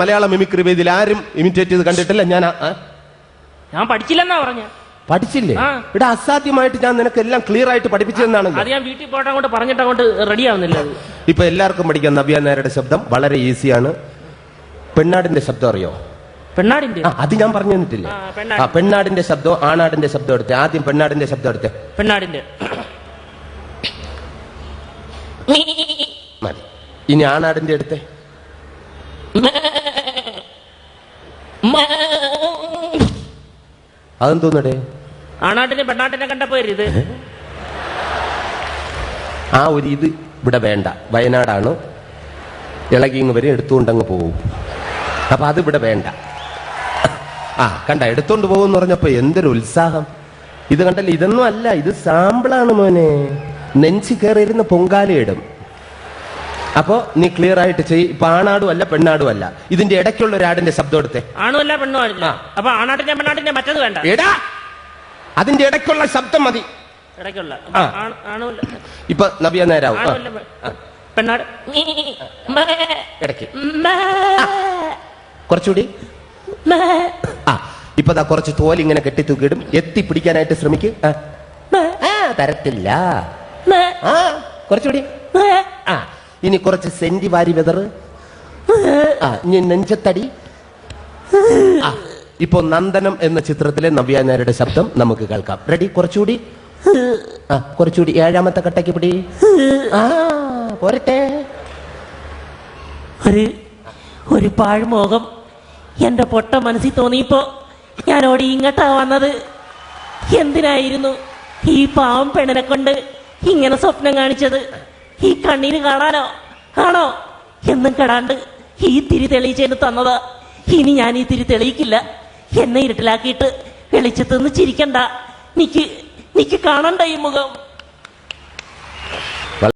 മലയാള mimicry വേദിയിൽ ആരും imitate ചെയ്ത് കണ്ടിട്ടില്ല. ഞാൻ പഠിച്ചില്ലെന്നാ പറഞ്ഞ. പഠിച്ചില്ലേ? ഇവിടെ അസാധ്യമായിട്ട് ഞാൻ നിനക്ക് എല്ലാം ക്ലിയർ ആയിട്ട് പഠിപ്പിച്ചതെന്നാണ്. അത് ഞാൻ വീട്ടിൽ പോയിട്ട് അങ്ങോട്ട് പറഞ്ഞിട്ട് അങ്ങോട്ട് റെഡി ആവുന്നില്ല. ഇപ്പൊ എല്ലാവർക്കും പഠിക്കാം. നവ്യ നായരുടെ ശബ്ദം വളരെ ഈസിയാണ്. പെണ്ണാടിന്റെ ശബ്ദം അറിയോ? പെണ്ണാടിന്റെ അത് ഞാൻ പറഞ്ഞു തന്നിട്ടില്ലേ? പെണ്ണാടിന്റെ ശബ്ദം ആണാടിന്റെ ശബ്ദം എടുത്തേ. ആദ്യം പെണ്ണാടിന്റെ ശബ്ദം എടുത്തേ. പെണ്ണാടിന്റെ മതി. ഇനി ആണാടിന്റെ എടുത്തേ. അതെന്തോന്നടേ? ആണാട്ടിനെ പെണ്ണാട്ടിനെ കണ്ടപ്പോ ഇത് ആ ഒരു ഇത് ഇവിടെ വേണ്ട. വയനാടാണ്. ഇളകിങ് വരെ എടുത്തുകൊണ്ടങ്ങ് പോകും. അപ്പൊ അത് ഇവിടെ വേണ്ട. കണ്ട എടുത്തോണ്ട് പോകുമെന്ന് പറഞ്ഞപ്പോ എന്തൊരു ഉത്സാഹം. ഇത് കണ്ടല്ലേ? ഇതൊന്നും അല്ല, ഇത് സാമ്പിളാണ് മോനെ. നെഞ്ചി കയറിയിരുന്ന പൊങ്കാലയിടും. അപ്പൊ നീ ക്ലിയർ ആയിട്ട് ചെയ്യ്. ഇപ്പൊ ആണാടും അല്ല പെണ്ണാടും അല്ല. ഇതിന്റെ ഇടയ്ക്കുള്ള ഒരാടിന്റെ ശബ്ദം എടുത്തേ. ആണുമല്ല പെണ്ണും അല്ല. അപ്പൊ ആണാട്ടിന്റെ പെണ്ണാട്ടിന്റെ മറ്റത് വേണ്ട. എടാ അതിന്റെ ഇടയ്ക്കുള്ള ശബ്ദം മതി. ഇടയ്ക്കുള്ള ഇപ്പൊ നവ്യ നേരാവും. പെണ്ണാട് ഇടയ്ക്ക് കുറച്ചുകൂടി. ഇപ്പൊ കുറച്ച് തോൽ ഇങ്ങനെ കെട്ടിത്തൂക്കിയിടും. എത്തി പിടിക്കാനായിട്ട് ശ്രമിക്കും. തരത്തില്ല. കുറച്ചുകൂടി. ഇനി കുറച്ച് സെന്റി വാരി വെതറ്. ഇനി നെഞ്ചത്തടി. ഇപ്പൊ നന്ദനം എന്ന ചിത്രത്തിലെ നവ്യ നായരുടെ ശബ്ദം നമുക്ക് കേൾക്കാം. റെഡി? കുറച്ചുകൂടി. കുറച്ചുകൂടി. ഏഴാമത്തെ കട്ടയ്ക്ക് പിടി. പോരട്ടെ. ഒരു പാഴ്മോഹം എന്റെ പൊട്ട മനസ്സിൽ തോന്നിയപ്പോ ഞാൻ ഓടി ഇങ്ങോട്ടാ വന്നത്. എന്തിനായിരുന്നു ഈ പാവം പെണ്ണിനെ കൊണ്ട് ഇങ്ങനെ സ്വപ്നം കാണിച്ചത്? ഈ കണ്ണീര് കാണാനോ ആണോ? എന്നും കെടാണ്ട് ഈ തിരി തെളിയിച്ചതിന് തന്നതാ. ഇനി ഞാൻ ഈ തിരി തെളിയിക്കില്ല. എന്നെ ഇരുട്ടിലാക്കിയിട്ട് വെളിച്ചത്തുനിന്ന് ചിരിക്കണ്ട. നിക്ക് കാണണ്ട ഈ മുഖം.